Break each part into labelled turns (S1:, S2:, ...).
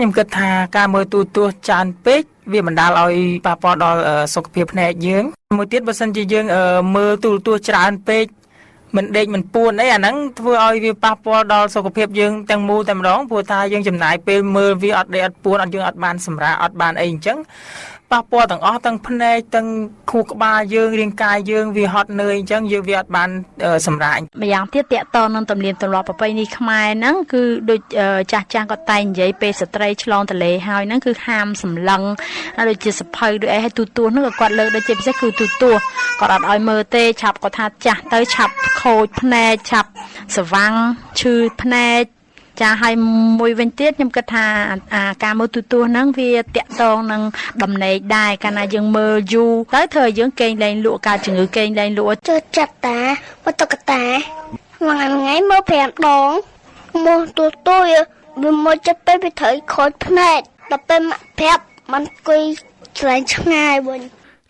S1: ខ្ញុំគិតថាការមើលទូរទស្សន៍ច្រើនពេកវាបណ្ដាលឲ្យប៉ះពាល់ដល់សុខភាពភ្នែកយើងមួយទៀតបើសិនជាយើងមើលទូរទស្សន៍ច្រើនពេកមិនដេកមិនពួនអីអាហ្នឹងធ្វើឲ្យវាប៉ះពាល់ដល់សុខភាពយើងទាំងមូលតែម្ដងព្រោះថាយើងចំណាយពេលមើលវាអត់ដេកអត់ពួនអត់យើងអត់បានសម្រាកអត់បានអីអញ្ចឹងប៉ះពាល់ទាំងអស់ទាំងភ្នែកទាំងខួរក្បាលយើងរាងកាយយើងវាហត់នឿយអញ្ចឹងយើងវាអត់បានសម្រាកម្
S2: យ៉ាងទៀតតកតនឹងទំនៀមទម្លាប់ប្រពៃណីខ្មែរហ្នឹងគឺដូចចាស់ក៏តែងនិយាយពេលស្ត្រីឆ្លងទន្លេហើយហ្នឹងគឺហាមសម្លឹងដូចជាសភៅដូចអីឲ្យទូទួហ្នឹងក៏គាត់លើកដូចជាពិសេសគឺទូទួគាត់អត់ឲ្យមើលទេឆាប់គាត់ថាចាស់ទៅឆាប់ខូចភ្នែកឆាប់ស្វាំងឈឺភ្នែកចាឲ្យមួយវិញទៀតខ្ញុំគិតថាការមើលទូរទស្សន៍ហ្នឹងវាតាក់ទងនឹងដំណេកដែរកាលណាយើងមើលយូរទៅធ្វើឲ្យយើងកេងលែងលក់កើតជំងឺកេងលែងលក់
S3: ចូលចិត្តតាវត្តកតាថ្ងៃមើល5ដងមើលទូរទស្សន៍វាមកចិត្តពេលវាត្រូវខូចភ្នែកដល់ពេលមកប្រាប់มันគួយឆ្លាញ់ឆ្ងាយវិញ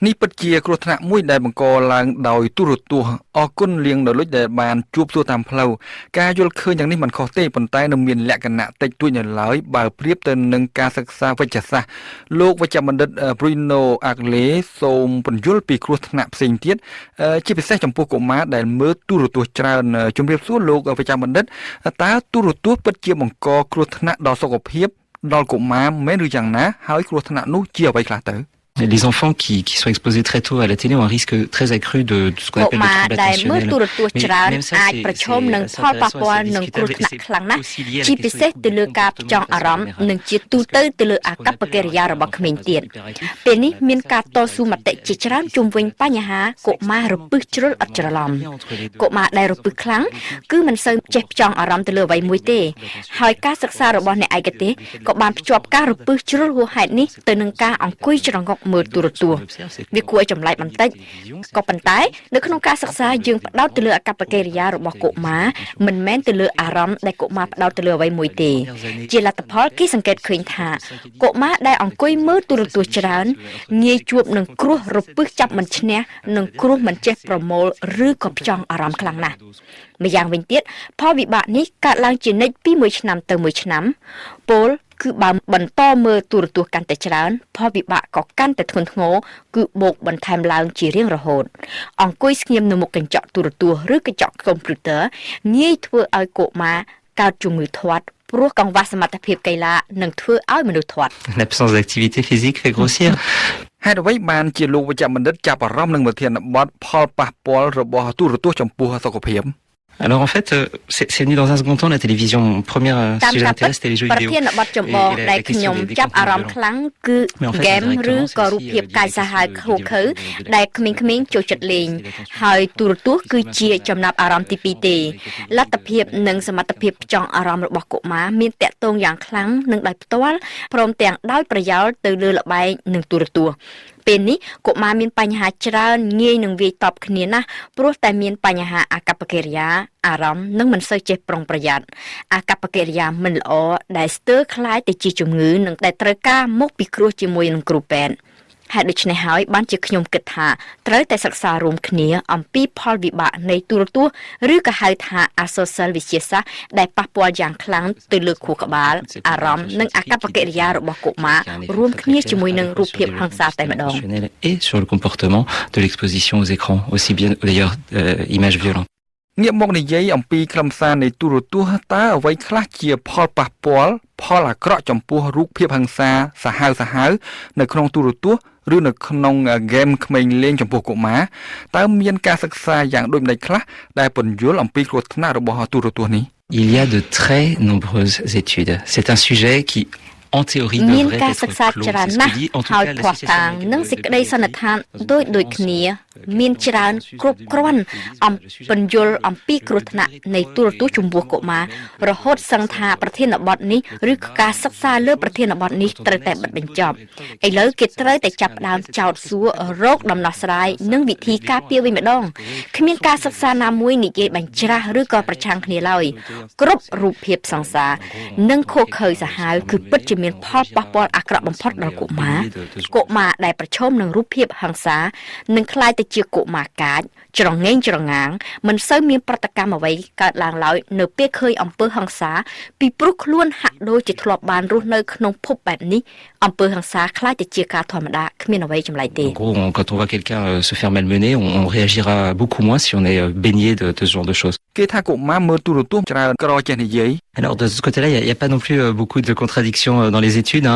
S4: នេះពិតជាគ្រោះថ្នាក់មួយដែលបង្កឡើងដោយទូរទស្សន៍អរគុណលៀងនៅលុចដែលបានជួបសួរតាមផ្លូវការយល់ឃើញយ៉ាងនេះមិនខុសទេប៉ុន្តែនៅមានលក្ខណៈតិចតួចនៅឡើយបើប្រៀបទៅនឹងការសិក្សាវិទ្យាសាស្ត្រលោកវេជ្ជបណ្ឌិត Bruno Agle សូមពន្យល់ពីគ្រោះថ្នាក់ផ្សេងទៀតជាពិសេសចំពោះកុមារដែលមើលទូរទស្សន៍ច្រើនជំរាបសួរលោកវេជ្ជបណ្ឌិតតើទូរទស្សន៍ពិតជាបង្កគ្រោះថ្នាក់ដល់សុខភាពដល់កុមារមែនឬយ៉ាងណាហើយគ្រោះថ្នាក់នោះជាអ្វីខ្លះទៅ
S5: Les enfants qui sont exposés très tôt à la télé ont un risque très accru de ce qu'on appelle le trouble attentionnel.
S2: Mais même ça, c'estជាពិសេសទៅលើការផ្ចង់អារម្មណ៍និងជាទូទៅទៅលើអាកប្បកិរិយារបស់ក្មេងទៀតពេលនេះមានការតស៊ូមតិជាច្រើនជុំវិញបញ្ហាកុមាររពឹសជ្រុលអត់ច្រឡំកុមារដែលរពឹសខ្លាំងគឺមិនសូវចេះផ្ចង់អារម្មណ៍ទៅលើអ្វីមួយទេហើយការសិក្សារបស់អ្នកឯកទេសក៏បានភ្ជាប់ការរពឹសជ្រុលហួសហេតុនេះទៅនឹងការអង្គុយច្រងុកមើលទូរទស្សន៍វាគួរឲ្យចម្លែកបន្តិចក៏ប៉ុន្តែនៅក្នុងការសិក្សាយើងផ្ដោតទៅលើអាកប្បកិរិយារបស់កុមារមិនមែនទៅលើអារម្មណ៍ដែលកុមារផ្ដោតទៅលើអ្វីមួយទេជាលទ្ធផលគេសង្កេតឃើញថាកុមារដែលអង្គុយមើលទូរទស្សន៍ច្រើនងាយជួបនឹងគ្រោះរពឹសចាប់មិនឈ្នះនិងគ្រោះមិនចេះប្រមូលឬក៏ផ្ចង់អារម្មណ៍ខ្លាំងណាស់ម្យ៉ាងវិញទៀតផលវិបាកនេះកើតឡើងជានិច្ចពីមួយឆ្នាំទៅមួយឆ្នាំពលគឺបើបន្តមើលទូរទស្សន៍កាន់តែច្រើនផលវិបាកក៏កាន់តែធ្ងន់ធ្ងរគឺបូកបន្ថែមឡើងជារៀងរហូតអង្គុយស្ងៀមនៅមុខកញ្ចក់ទូរទស្សន៍ឬកញ្ចក់កុំព្យូទ័រងាយធ្វើឲ្យកុមារកើតជំងឺធាត់ព្រោះកង្វះសមត្ថភាពកីឡានឹងធ្វើឲ្យមនុស្សធាត់
S5: L'absence d'activité physique fait grossir
S4: ហេតុអ្វីបានជាលោកវេជ្ជបណ្ឌិតចាប់អារម្មណ៍នឹងវិធានបទផលប៉ះពាល់របស់ទូរទស្សន៍ចំពោះសុខភាព
S5: Alors en fait, c'est venu dans un second temps la télévision. Premier sujet d'intérêt c'était les jeux vidéo.
S2: ប្រធានបទចម្បងដែលខ្ញុំចាប់អារម្មណ៍ខ្លាំងគឺហ្គេមឬក៏រូបភាពកាយសាហាវខុសខើដែលក្មេងៗចូលចិត្តលេងហើយទូរទស្សន៍គឺជាចំណាប់អារម្មណ៍ទី2ទេលទ្ធភាពនិងសមត្ថភាពផ្ចង់អារម្មណ៍របស់កុមារមានតាក់ទងយ៉ាងខ្លាំងនឹងដោយផ្ទាល់ព្រមទាំងដោយប្រយោលទៅលើល្បែងនិងទូរទស្សន៍ពេលនេះកុមារមានបញ្ហាច្រើនងាយនឹងវាយតប់គ្នាណាស់ព្រោះតែមានបញ្ហាអាកប្បកិរិយាអារម្មណ៍និងមិនសូវចេះប្រុងប្រយ័ត្នអាកប្បកិរិយាមិនល្អដែលស្ទើរคล้ายទៅជាជំងឺនិងដែលត្រូវការមកពិគ្រោះជាមួយនឹងគ្រូពេទ្យហេតុដូច្នេះហើយបានជាខ្ញុំគិតថាត្រូវតែសិក្សារួមគ្នាអំពីផលវិបាកនៃទូរទស្សន៍ឬក៏ហៅថាអក្សរសិល្ប៍វិទ្យាសាស្ត្រដែលប៉ះពាល់យ៉ាងខ្លាំងទៅលើខួរក្បាលអារម្មណ៍និងអាកប្បកិរិយារបស់កុមាររួមគ្នាជាមួយនឹងរូបភាពហិង្សាតែម្ដង
S5: et sur le comportement de l'exposition aux écrans aussi bien d'ailleurs images violentes
S4: ងាកមកនិយាយអំពីខ្លឹមសារនៃទូរទស្សន៍តើអ្វីខ្លះជាផលប៉ះពាល់ផលអាក្រក់ចំពោះរូបភាពហិង្សាសាហាវនៅក្នុងទូរទស្សន៍ឬនៅក្នុងហ្គេមក្មេងលេងចំពោះកុមារតើមានការសិក្សាយ៉ាងដូចម្តេចខ្លះដែលពន្យល់អំពីគ្រោះថ្នាក់របស់ទូរទស្សន៍នេះ
S5: Il y a de très nombreuses études. C'est un sujet qui en théorie devrait être clos. C'est ce que dit en tout cas l'association
S2: និងសេចក្តីសន្និដ្ឋានដូចគ្នាមានច្រើនគ្រប់គ្រាន់អំពន្យល់អំពីគ្រោះថ្នាក់នៃទូរទស្សន៍ចំពោះកុមាររហូតសឹងថាប្រធានបទនេះឬការសិក្សាលើប្រធានបទនេះត្រូវតែបិទបញ្ចប់ឥឡូវគេត្រូវតែចាប់ផ្ដើមចោទសួររោគដំណោះស្រាយនិងវិធីការពារវិញម្ដងគ្មានការសិក្សាណាមួយនិយាយបញ្ច្រាស់ឬក៏ប្រឆាំងគ្នាឡើយគ្រប់រូបភាពសង្សារនិងខុសខើសាហាវគឺពិតជាមានផលប៉ះពាល់អាក្រក់បំផុតដល់កុមារដែលប្រឈមនឹងរូបភាពហិង្សានឹងខ្លាយ តែជាកុមារកាចច្រងែងច្រងាងមិនសូវមានប្រតិកម្មអ្វីកើតឡើងឡើយនៅពេលឃើញអំពើហិង្សាពីព្រោះខ្លួនហាក់ដូចជាធ្លាប់បានរស់នៅក្នុងភពបែបនេះអំពើហិង្សាខ្លាចតែជាការធម្មតាគ្មានអ្វីចម្លែកទេ
S5: En gros, quand on voit quelqu'un se faire malmener, on réagira beaucoup moins si on est baigné de ce genre de choses.
S4: គេថាកុមារមើលទូរទស្សន៍ច្រើនក្រចេះនិយាយ
S5: Alors de ce côté-là, il y a pas non plus beaucoup de contradictions dans les études.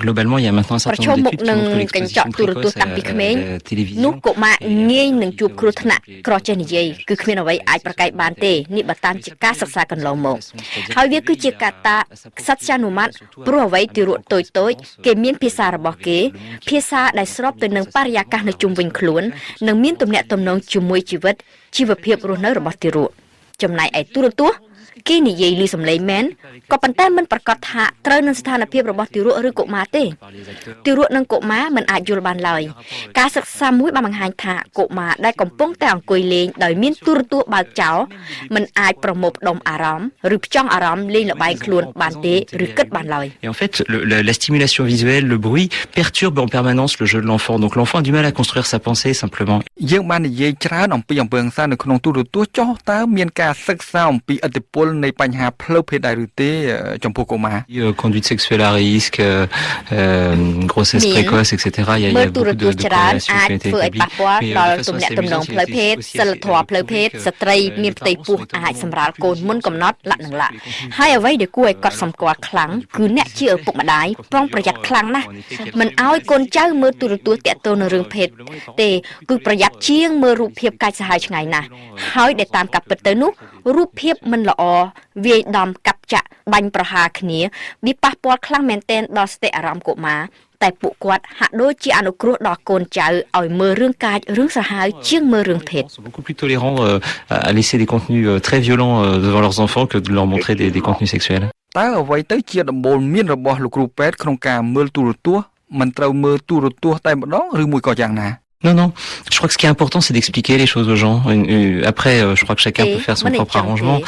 S5: Globalement, il y a maintenant un certain nombre d'études qui montrent que l'exposition précoce à la télévision.
S2: នោះកុមារងាយនឹងជួបគ្រោះថ្នាក់ក្រចេះនិយាយគឺគ្មានអ្វីអាចប្រកែកបានទេនេះបើតាមជាការសិក្សាកន្លងមកហើយវាគឺជាកត្តាសច្ចានុម័តព្រោះអ្វីទីរក់តូចៗគេមានភាសារបស់គេភាសាដែលស្របទៅនឹងបរិយាកាសនៅជុំវិញខ្លួននិងមានទំនាក់ទំនងជាមួយជីវភាពរស់នៅរបស់ទីរក់ចំណែកឯទូរទស្សន៍គេនិយាយឮសំឡេងមែនក៏ប៉ុន្តែមិនប្រកាសថាត្រូវនឹងស្ថានភាពរបស់ទារកឬកុមារទេទារកនិងកុមារមិនអាចយល់បានឡើយការសិក្សាមួយបានបង្ហាញថាកុមារដែលកំពុងតែអង្គុយលេងដោយមានទូរទស្សន៍បើកចោលមិនអាចប្រមូលផ្ដុំអារម្មណ៍ឬផ្ចង់អារម្មណ៍លេងល្បែងខ្លួនបានទេឬគិតបានឡើយ
S5: Et en fait, la stimulation visuelle, le bruit perturbe en permanence le jeu de l'enfant. Donc l'enfant a du mal à construire sa pensée simplement.
S4: យើងបាននិយាយច្រើនអំពីអំពើហិង្សានៅក្នុងទូរទស្សន៍ចុះតើមានការសិក្សាអំពីឥទ្ធិពលនៃបញ្ហាផ្លូវភេទដែរឬទេចំពោះកុមារ
S5: Conduite sexuelle à risque, grossesse précoce, etc. Il y a beaucoup de corrélations qui ont été établies. Mais face à cette émission, c'est difficile.
S2: សិលធម៌ផ្លូវភេទស្ត្រីមានផ្ទៃពោះអាចសម្រាលកូនមុនកំណត់លក្ខណៈ ហើយអ្វីដែលគួរឲ្យកត់សម្គាល់ខ្លាំងគឺអ្នកជាឪពុកម្ដាយប្រុងប្រយ័ត្នខ្លាំងណាស់មិនឲ្យកូនចៅមើលទូរទស្សន៍តាក់ទងនឹងរឿងភេទទេគឺប្រយ័ត្នជាងមើលរូបភាពកាច់សាហាវឆ្ងាយណាស់ហើយដែលតាមការពិតទៅនោះរូបភាពមិនល្អវាយដំកាប់ចាក់បាញ់ប្រហារគ្នាវាប៉ះពាល់ខ្លាំងមែនទែនដល់សតិអារម្មណ៍កុមារតែពួកគាត់ហាក់ដូចជាអនុគ្រោះដល់កូនចៅឲ្យមើលរឿងកាចរឿងសាហាវជាងមើលរឿងភេទ
S5: Ils sont beaucoup plus tolérants à laisser des contenus très violents devant leurs enfants que de leur montrer des contenus sexuels.
S4: តើអ្វីទៅជាដំបូលមានរបស់លោកគ្រូពេទ្យក្នុងការមើលទូរទស្សន៍មិនត្រូវមើលទូរទស្សន៍តែម្ដងឬមួយក៏យ៉ាងណា
S5: Non, je crois que ce qui est important, c'est d'expliquer les choses aux gens. Après, je crois que chacun peut faire son propre arrangement.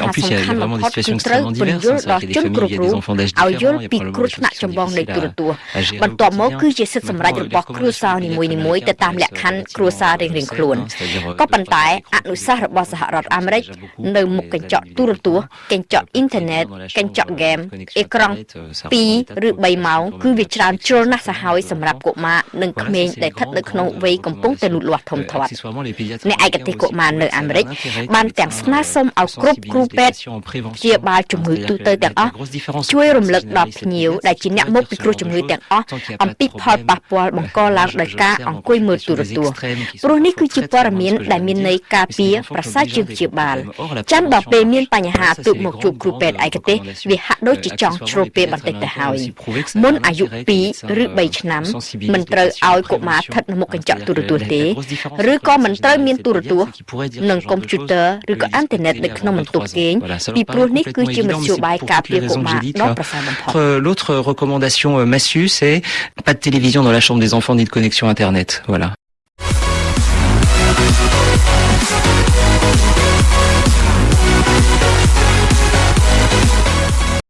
S5: En plus, il y a vraiment des situations extrêmement diverses. C'est vrai qu'il y a des familles, il y a des enfants d'âge différents, il y a probablement des situations difficiles à gérer.
S2: បន្ទាប់មកគឺជាសិទ្ធិសម្រេចរបស់គ្រួសារនីមួយៗទៅតាមលក្ខខណ្ឌគ្រួសាររៀងៗខ្លួនក៏ប៉ុន្តែអនុសាសន៍របស់សហរដ្ឋអាមេរិកនៅមុខកញ្ចក់ទូរទស្សន៍កញ្ចក់អ៊ីនធឺណិតកញ្ចក់ហ្គេមអេក្រង់2ឬ3ម៉ោងគឺវាច្រើនជ្រុលណាស់សាហាវសម្រាប់កុមារនិងក្មេងដែលស្ថិតនៅក្នុងវ័យកំពុងតែលូតលាស់ធំធាត់អ្នកឯកទេសកុមារនៅអាមេរិកបានទាំងស្នើសុំឲ្យគ្រប់គ្រូពេទ្យព្យាបាលជំងឺទូទៅទាំងអស់ជួយរំលឹកដល់ភ្ញៀវដែលជាអ្នកមកពីគ្រោះជំងឺទាំងអស់អំពីផលប៉ះពាល់បង្កឡើងដោយការអង្គុយមើលទូរទស្សន៍ព្រោះនេះគឺជាព័ត៌មានដែលមានន័យការពារប្រសើរជាងព្យាបាលចាំដល់ពេលមានបញ្ហាទូកមកជួបគ្រូពេទ្យឯកទេសវាហាក់ដូចជាចង់ជ្រុលពេលបន្តិចទៅហើយមុនអាយុ2ឬ3ឆ្នាំមិនត្រូវឲ្យកុមារស្ថិតនៅមុខកញ្ចក់ទូរទស្សន៍ទេឬក៏មិនត្រូវមានទូរទស្សន៍និងកុំព្យូទ័រឬក៏អ៊ីនធឺណិតនៅក្នុងបន្ទប់គេងពីព្រោះនេះគឺជាមធ្យោបាយការពារកុមារដ៏ប្រសើរបំផុត
S5: L'autre recommandation massue, c'est pas de télévision dans la chambre des enfants ni de connexion internet. Voilà.